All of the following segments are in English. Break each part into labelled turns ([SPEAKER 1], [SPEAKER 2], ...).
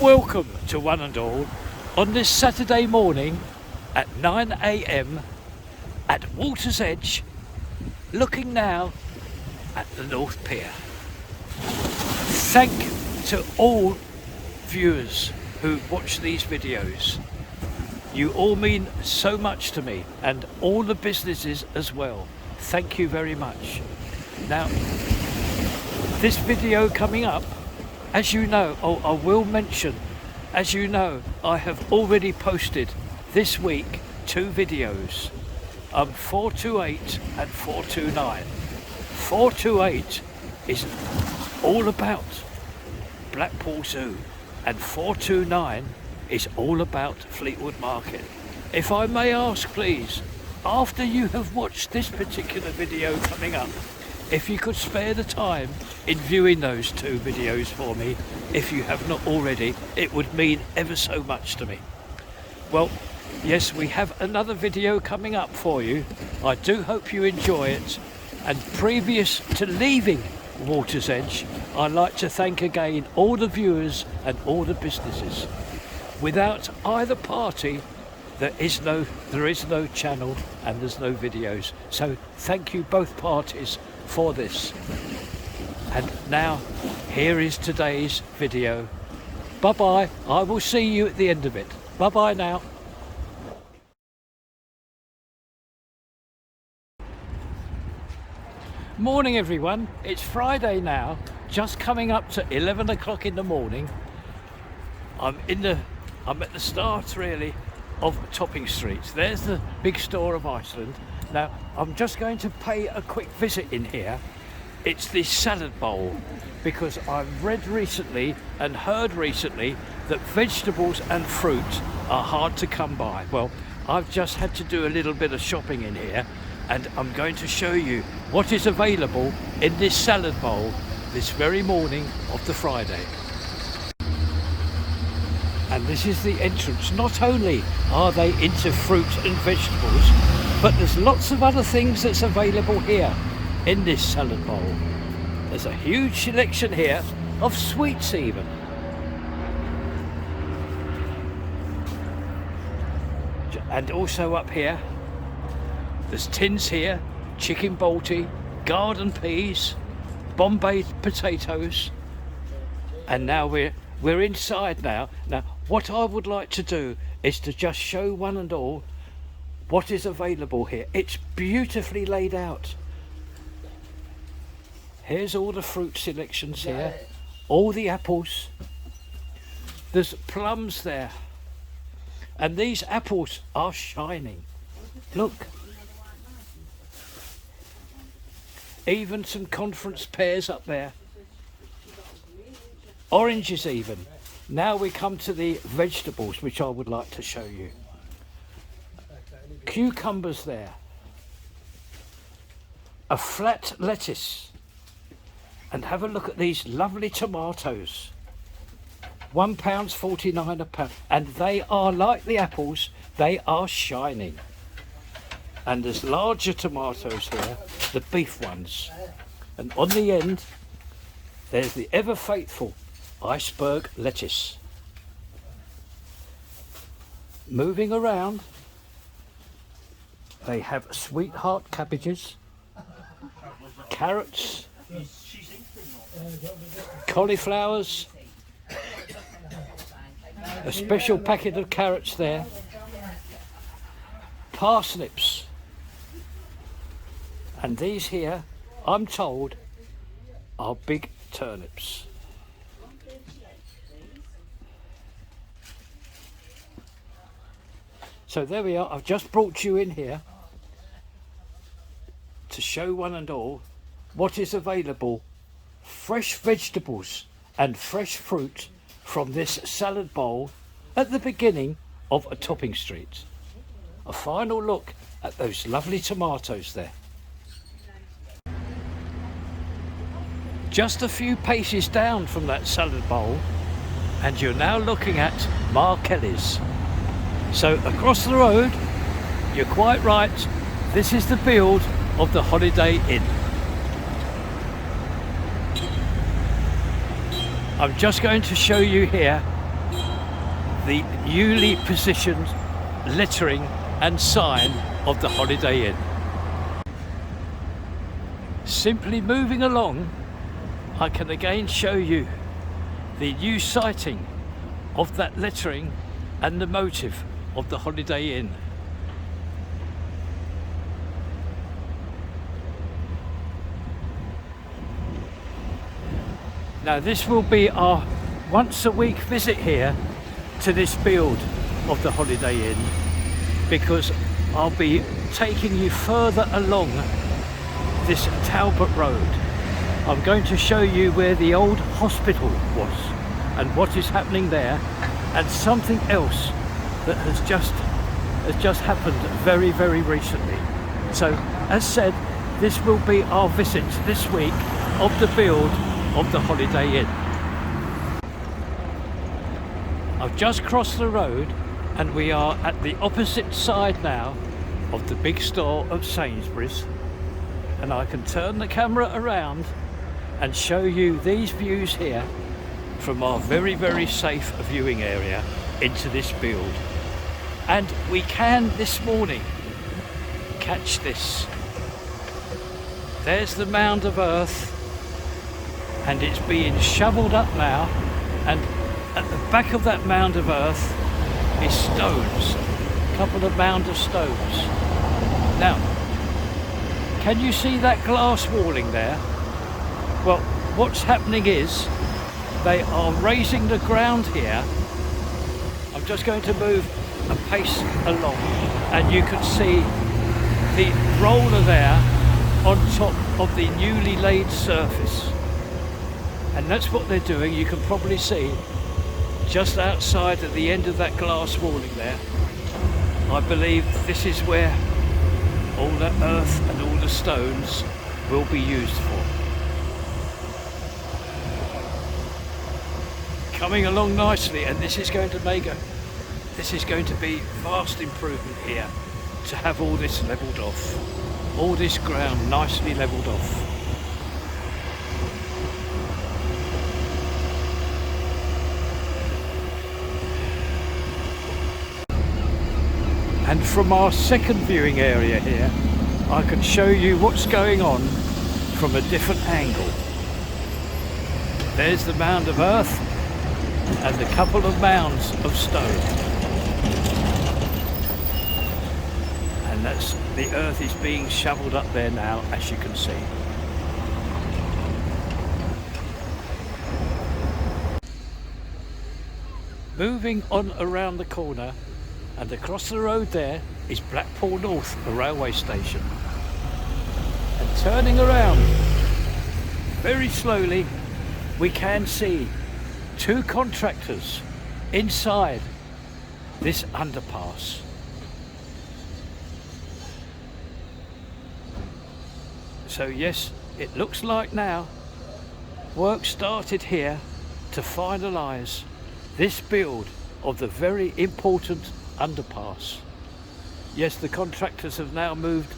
[SPEAKER 1] welcome to one and all on this Saturday morning at 9 AM at Water's Edge, looking now at the North Pier. Thank to all viewers who watch these videos. You all mean so much to me, and all the businesses as well. Thank you very much. Now, this video coming up, as you know, I will mention, as you know, I have already posted this week 2 videos, 428 and 429. 428 is all about Blackpool Zoo, and 429 is all about Fleetwood Market. If I may ask, please, after you have watched this particular video coming up, if you could spare the time in viewing those 2 videos for me, if you have not already, it would mean ever so much to me. Well, yes, we have another video coming up for you. I do hope you enjoy it. And previous to leaving Water's Edge, I'd like to thank again all the viewers and all the businesses. Without either party, there is no channel and there's no videos. So thank you both parties for this. And now here is today's video. Bye bye. I will see you at the end of it. Bye bye now. Morning everyone. It's Friday now, just coming up to 11 o'clock in the morning. I'm at the start really of Topping Street. There's the big store of Iceland. Now I'm just going to pay a quick visit in here. It's the salad bowl, because I've read recently and heard recently that vegetables and fruit are hard to come by. Well, I've just had to do a little bit of shopping in here, and I'm going to show you what is available in this salad bowl this very morning of the Friday. And this is the entrance. Not only are they into fruit and vegetables, but there's lots of other things that's available here in this salad bowl. There's a huge selection here of sweets even. And also up here, there's tins here, chicken balti, garden peas, Bombay potatoes, and now we're inside now. Now, what I would like to do is to just show one and all what is available here. It's beautifully laid out. Here's all the fruit selections here, all the apples. There's plums there, and these apples are shining. Look. Even some conference pears up there. Oranges even. Now we come to the vegetables, which I would like to show you. Cucumbers there. A flat lettuce. And have a look at these lovely tomatoes. £1.49 a pound. And they are like the apples, they are shining. And there's larger tomatoes here, the beef ones. And on the end, there's the ever faithful iceberg lettuce. Moving around, they have sweetheart cabbages, carrots, cauliflowers, a special packet of carrots there, parsnips, and these here, I'm told, are big turnips. So there we are. I've just brought you in here to show one and all what is available. Fresh vegetables and fresh fruit from this salad bowl at the beginning of a Topping Street. A final look at those lovely tomatoes there. Just a few paces down from that salad bowl and you're now looking at Mark Kelly's. So across the road, you're quite right, this is the build of the Holiday Inn. I'm just going to show you here the newly positioned lettering and sign of the Holiday Inn. Simply moving along, I can again show you the new sighting of that lettering and the motive of the Holiday Inn. Now this will be our once a week visit here to this build of the Holiday Inn, because I'll be taking you further along this Talbot Road. I'm going to show you where the old hospital was and what is happening there, and something else that has just happened very, very recently. So as said, this will be our visit this week of the build of the Holiday Inn. I've just crossed the road and we are at the opposite side now of the big store of Sainsbury's, and I can turn the camera around and show you these views here from our very, very safe viewing area into this build. And we can this morning catch this. There's the mound of earth, and it's being shovelled up now, and at the back of that mound of earth is stones, a couple of mound of stones. Now, can you see that glass walling there? Well, what's happening is they are raising the ground here. I'm just going to move a pace along, and you can see the roller there on top of the newly laid surface. And that's what they're doing. You can probably see just outside at the end of that glass walling there. I believe this is where all the earth and all the stones will be used for. Coming along nicely, and this is going to be vast improvement here to have all this levelled off, all this ground nicely levelled off. And from our second viewing area here, I can show you what's going on from a different angle. There's the mound of earth and a couple of mounds of stone. And that's the earth is being shovelled up there now, as you can see. Moving on around the corner, and across the road there is Blackpool North, a railway station. And turning around very slowly, we can see two contractors inside this underpass. So yes, it looks like now work started here to finalise this build of the very important underpass. Yes, the contractors have now moved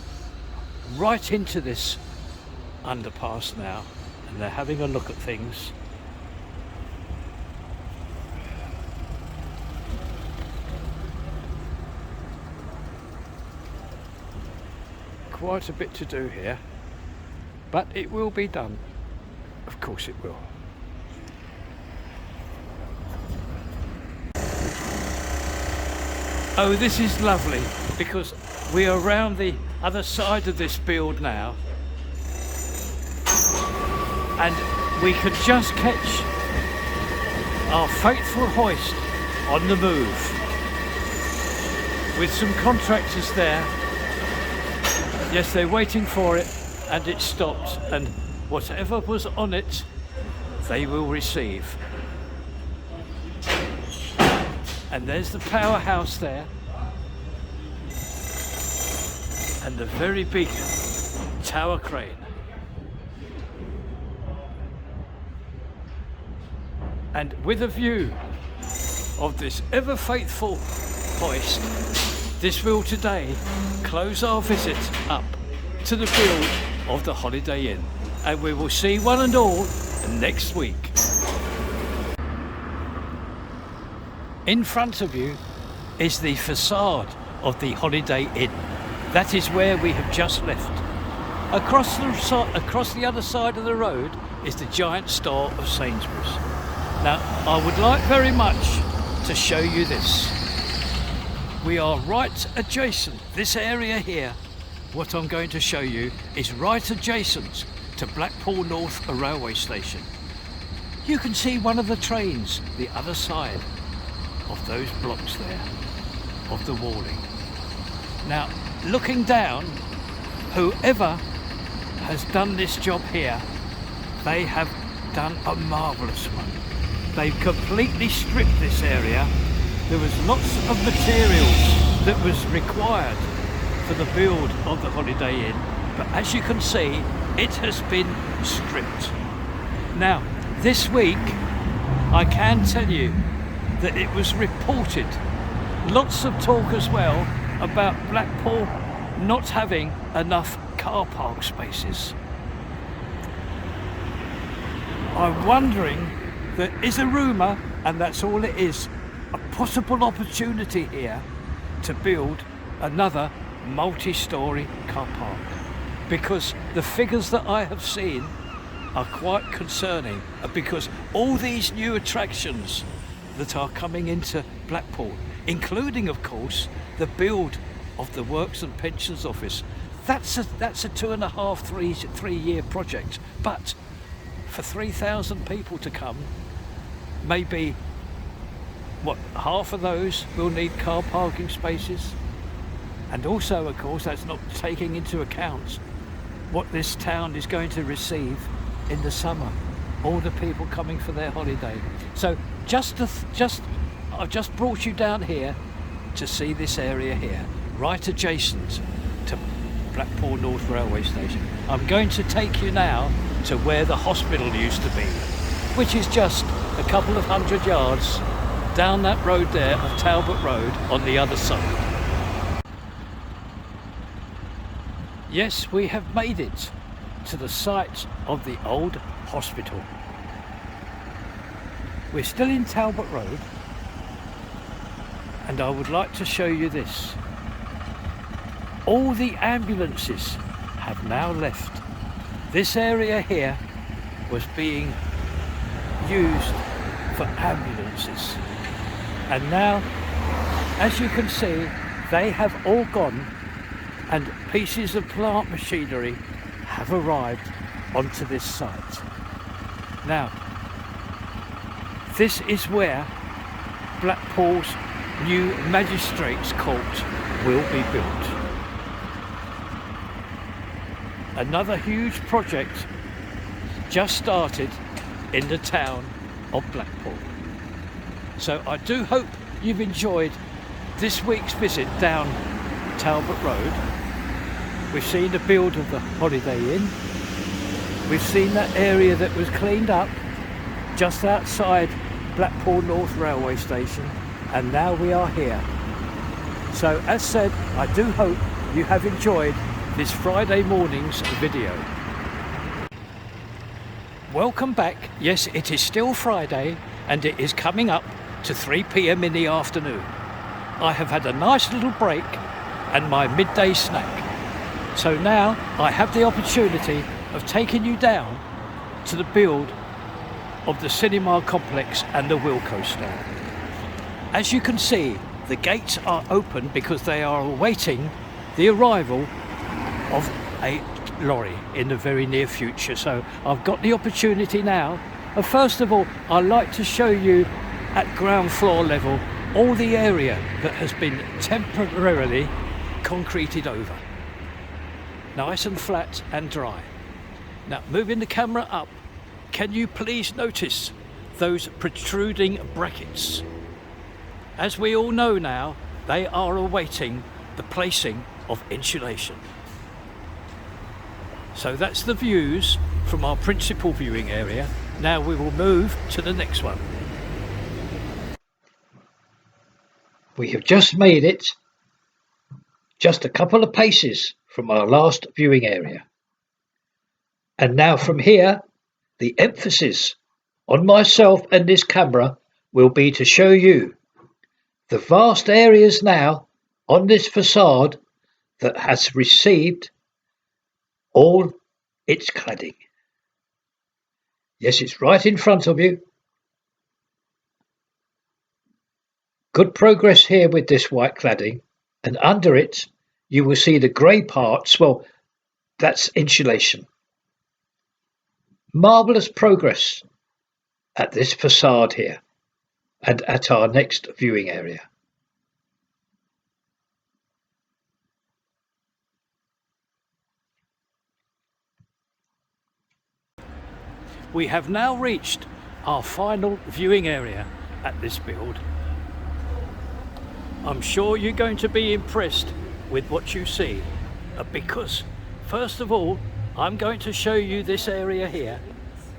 [SPEAKER 1] right into this underpass now, and they're having a look at things. Quite a bit to do here, but it will be done. Of course it will. Oh, this is lovely, because we are around the other side of this build now, and we can just catch our faithful hoist on the move with some contractors there. Yes, they're waiting for it, and it stopped, and whatever was on it they will receive. And there's the powerhouse there, and the very big tower crane. And with a view of this ever faithful hoist, this will today close our visit up to the build of the Holiday Inn, and we will see one and all next week. In front of you is the facade of the Holiday Inn. That is where we have just left. Across the other side of the road is the giant store of Sainsbury's. Now, I would like very much to show you this. We are right adjacent, this area here, what I'm going to show you is right adjacent to Blackpool North railway station. You can see one of the trains the other side of those blocks there, of the walling. Now, looking down, whoever has done this job here, they have done a marvellous one. They've completely stripped this area. There was lots of materials that was required for the build of the Holiday Inn, but as you can see, it has been stripped. Now, this week, I can tell you that it was reported, lots of talk as well, about Blackpool not having enough car park spaces. I'm wondering, there is a rumour, and that's all it is, a possible opportunity here to build another multi-storey car park, because the figures that I have seen are quite concerning, because all these new attractions that are coming into Blackpool, including of course the build of the Works and Pensions Office, that's a 2.5, 3 year project, but for 3,000 people to come, maybe half of those will need car parking spaces. And also, of course, that's not taking into account what this town is going to receive in the summer, all the people coming for their holiday. So I've just brought you down here to see this area here, right adjacent to Blackpool North Railway Station. I'm going to take you now to where the hospital used to be, which is just a couple of 100 yards down that road there of Talbot Road on the other side. Yes, we have made it to the site of the old hospital. We're still in Talbot Road, and I would like to show you this. All the ambulances have now left. This area here was being used for ambulances, and now, as you can see, they have all gone, and pieces of plant machinery have arrived onto this site. Now, this is where Blackpool's new Magistrates Court will be built. Another huge project just started in the town of Blackpool. So I do hope you've enjoyed this week's visit down Talbot Road. We've seen the build of the Holiday Inn. We've seen that area that was cleaned up just outside Blackpool North Railway Station, and now we are here. So as said, I do hope you have enjoyed this Friday morning's video. Welcome back. Yes, it is still Friday and it is coming up to 3 p.m. in the afternoon. I have had a nice little break and my midday snack. So now I have the opportunity of taking you down to the build of the cinema complex and the Wilko stand. As you can see, the gates are open because they are awaiting the arrival of a lorry in the very near future. So I've got the opportunity now. And first of all, I'd like to show you at ground floor level all the area that has been temporarily concreted over. Nice and flat and dry. Now, moving the camera up, can you please notice those protruding brackets? As we all know now, they are awaiting the placing of insulation. So that's the views from our principal viewing area. Now we will move to the next one. We have just made it just a couple of paces from our last viewing area. And now from here, the emphasis on myself and this camera will be to show you The vast areas now on this facade that has received all its cladding. Yes, it's right in front of you. Good progress here with this white cladding, and under it you will see the grey parts. Well, that's insulation. Marvellous progress at this facade here and at our next viewing area. We have now reached our final viewing area at this build. I'm sure you're going to be impressed with what you see, because first of all I'm going to show you this area here,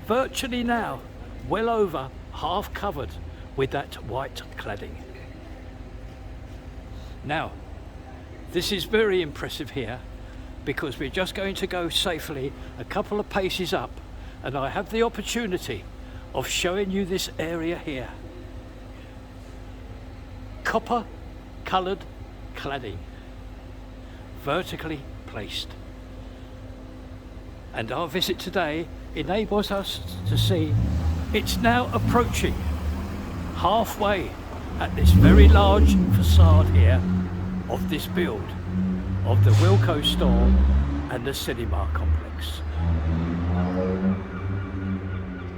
[SPEAKER 1] virtually now well over half covered with that white cladding. Now this is very impressive here because we're just going to go safely a couple of paces up, and I have the opportunity of showing you this area here. Copper coloured cladding, vertically placed. And our visit today enables us to see it's now approaching halfway at this very large facade here of this build of the Wilko store and the cinema complex.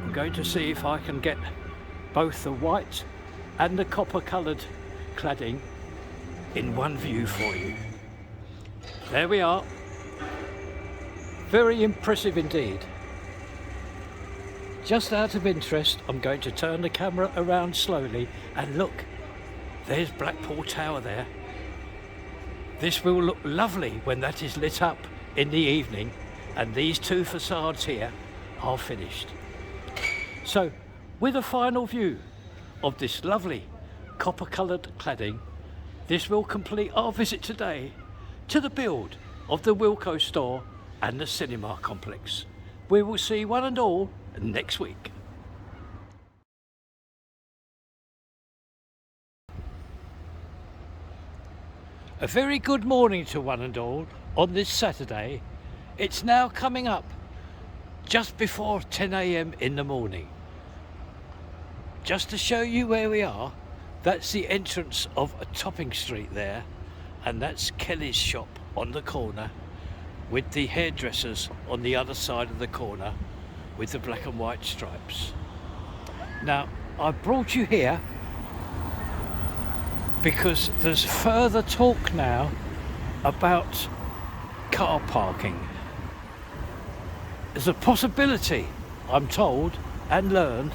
[SPEAKER 1] I'm going to see if I can get both the white and the copper coloured cladding in one view for you. There we are. Very impressive indeed. Just out of interest, I'm going to turn the camera around slowly and look, there's Blackpool Tower there. This will look lovely when that is lit up in the evening and these two facades here are finished. So with a final view of this lovely copper coloured cladding, this will complete our visit today to the build of the Wilko store and the cinema complex. We will see one and all next week. A very good morning to one and all on this Saturday. It's now coming up just before 10 AM in the morning. Just to show you where we are, that's the entrance of a Topping Street there, and that's Kelly's shop on the corner with the hairdressers on the other side of the corner with the black and white stripes. Now I brought you here because there's further talk now about car parking. There's a possibility, I'm told and learned,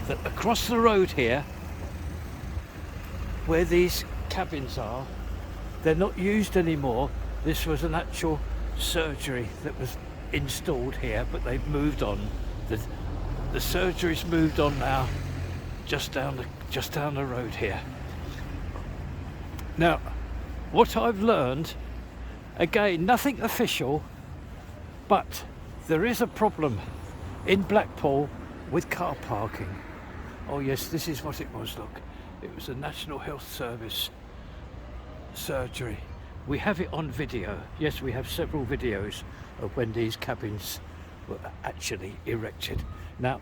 [SPEAKER 1] that across the road here where these cabins are, they're not used anymore. This was an actual surgery that was installed here, but they've moved on. The surgery's moved on now, just down the road here. Now, what I've learned, again, nothing official, but there is a problem in Blackpool with car parking. Oh yes, this is what it was, look. It was a National Health Service surgery. We have it on video. Yes, we have several videos of when these cabins were actually erected. Now,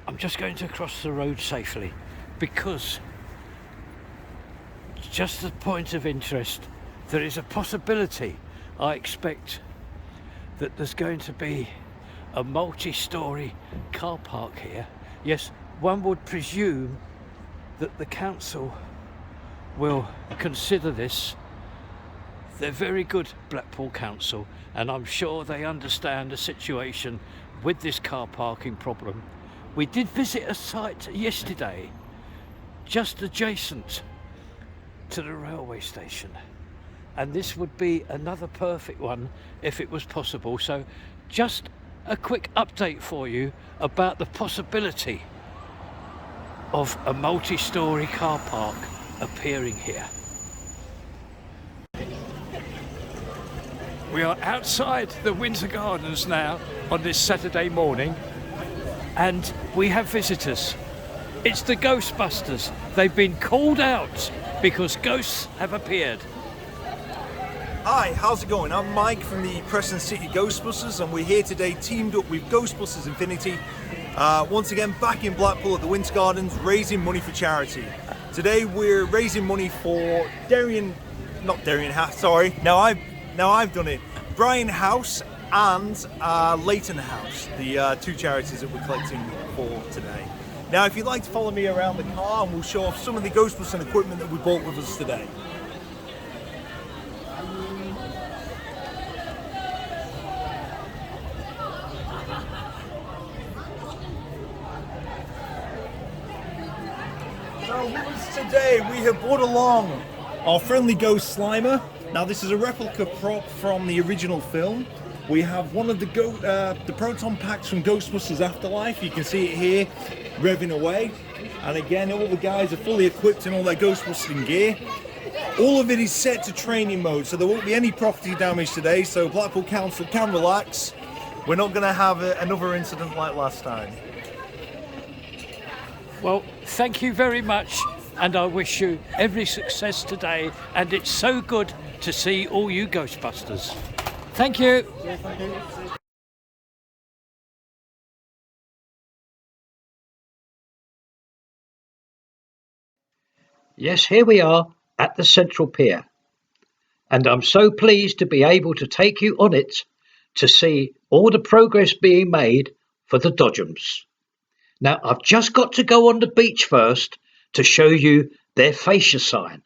[SPEAKER 1] I'm just going to cross the road safely because, just a point of interest, there is a possibility, I expect, that there's going to be a multi-storey car park here. Yes, one would presume that the council will consider this. They're very good, Blackpool Council, and I'm sure they understand the situation with this car parking problem. We did visit a site yesterday just adjacent to the railway station, and this would be another perfect one if it was possible. So just a quick update for you about the possibility of a multi-storey car park appearing here. We are outside the Winter Gardens now on this Saturday morning, and we have visitors. It's the Ghostbusters. They've been called out because ghosts have appeared.
[SPEAKER 2] Hi, how's it going? I'm Mike from the Preston City Ghostbusters, and we're here today teamed up with Ghostbusters Infinity. Once again back in Blackpool at the Winter Gardens, raising money for charity. Today we're raising money for Brian House and Leighton House, the two charities that we're collecting for today. Now if you'd like to follow me around the car, and we'll show off some of the Ghostbusters equipment that we bought with us today. So with us today we have brought along our friendly ghost Slimer. Now this is a replica prop from the original film. We have one of the proton packs from Ghostbusters Afterlife. You can see it here revving away. And again, all the guys are fully equipped in all their Ghostbusting gear. All of it is set to training mode, so there won't be any property damage today, so Blackpool Council can relax. We're not going to have another incident like last time.
[SPEAKER 1] Well, thank you very much, and I wish you every success today, and it's so good to see all you Ghostbusters. Thank you.
[SPEAKER 2] Yes, thank you.
[SPEAKER 1] Yes, here we are at the Central Pier, and I'm so pleased to be able to take you on it to see all the progress being made for the DODGEMs. Now, I've just got to go on the beach first to show you their fascia sign.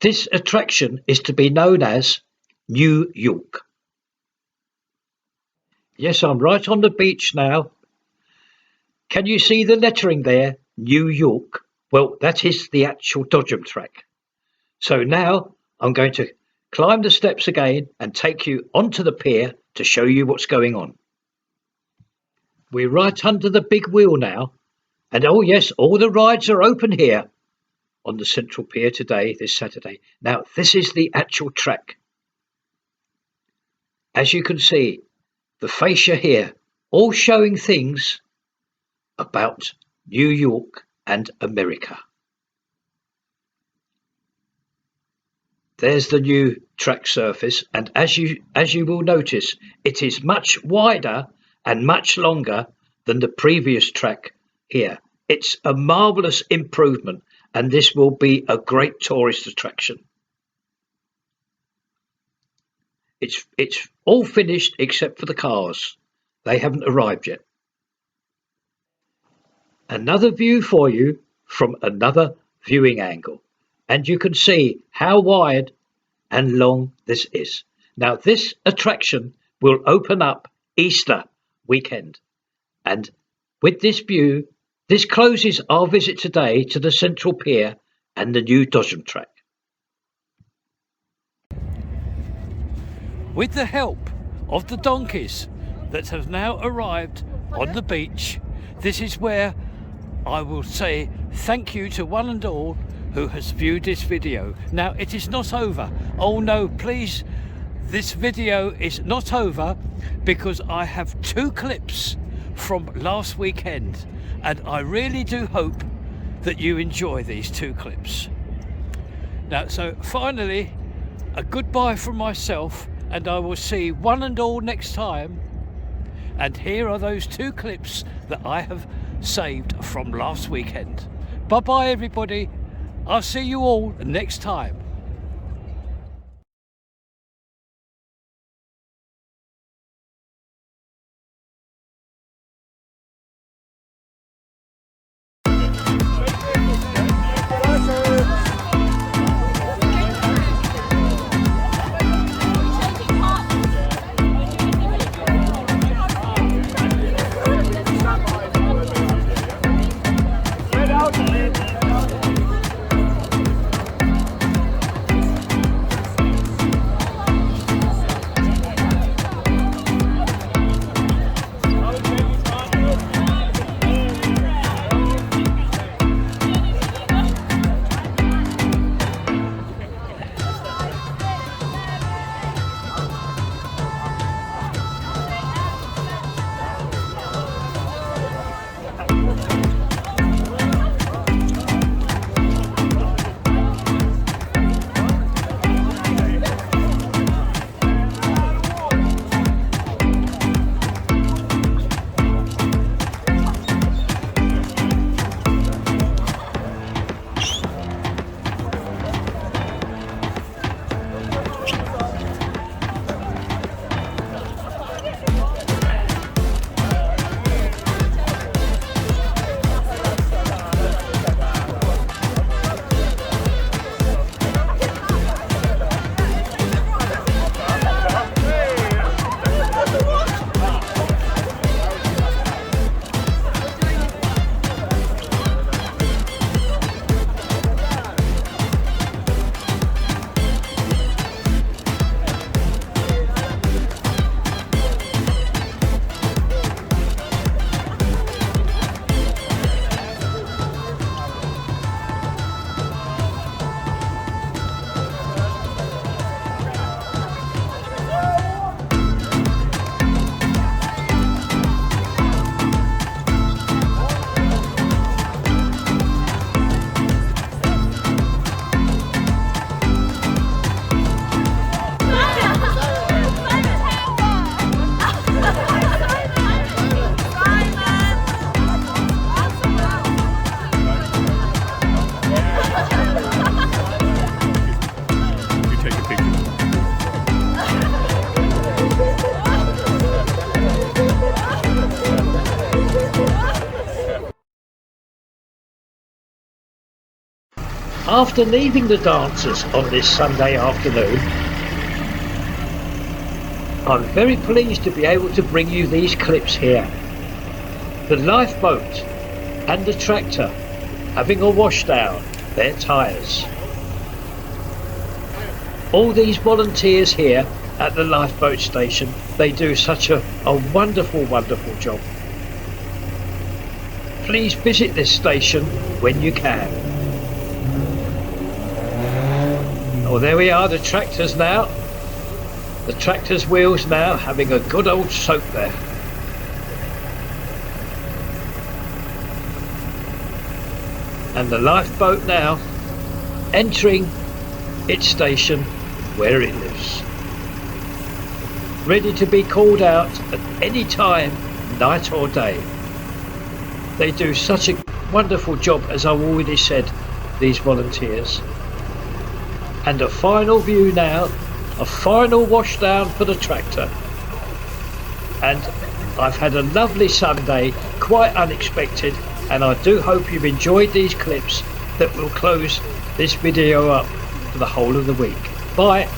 [SPEAKER 1] This attraction is to be known as New York. Yes, I'm right on the beach now. Can you see the lettering there, New York? Well, that is the actual DODGEM track. So now I'm going to climb the steps again and take you onto the pier to show you what's going on. We're right under the big wheel now, and oh yes, all the rides are open here on the Central Pier today, this Saturday. Now this is the actual track. As you can see, the fascia here, all showing things about New York and America. There's the new track surface, and as you will notice, it is much wider and much longer than the previous track here. It's a marvellous improvement, and this will be a great tourist attraction. It's all finished except for the cars. They haven't arrived yet. Another view for you from another viewing angle, and you can see how wide and long this is. Now this attraction will open up Easter weekend, and with this view, this closes our visit today to the Central Pier and the new DODGEM track. With the help of the donkeys that have now arrived on the beach, this is where I will say thank you to one and all who has viewed this video. Now it is not over. Oh no, please, this video is not over, because I have two clips from last weekend, and I really do hope that you enjoy these two clips. Now, so finally, a goodbye from myself, and I will see one and all next time. And here are those two clips that I have saved from last weekend. Bye bye everybody. I'll see you all next time. after leaving the dancers on this Sunday afternoon, I'm very pleased to be able to bring you these clips here. The lifeboat and the tractor having a wash down their tyres. All these volunteers here at the lifeboat station, they do such a wonderful, wonderful job. Please visit this station when you can. Oh, there we are, the tractors now. The tractor's wheels now having a good old soak there. And the lifeboat now entering its station where it lives. Ready to be called out at any time, night or day. They do such a wonderful job, as I've already said, these volunteers. And a final view now, a final wash down for the tractor. And I've had a lovely Sunday, quite unexpected, and I do hope you've enjoyed these clips that will close this video up for the whole of the week. Bye.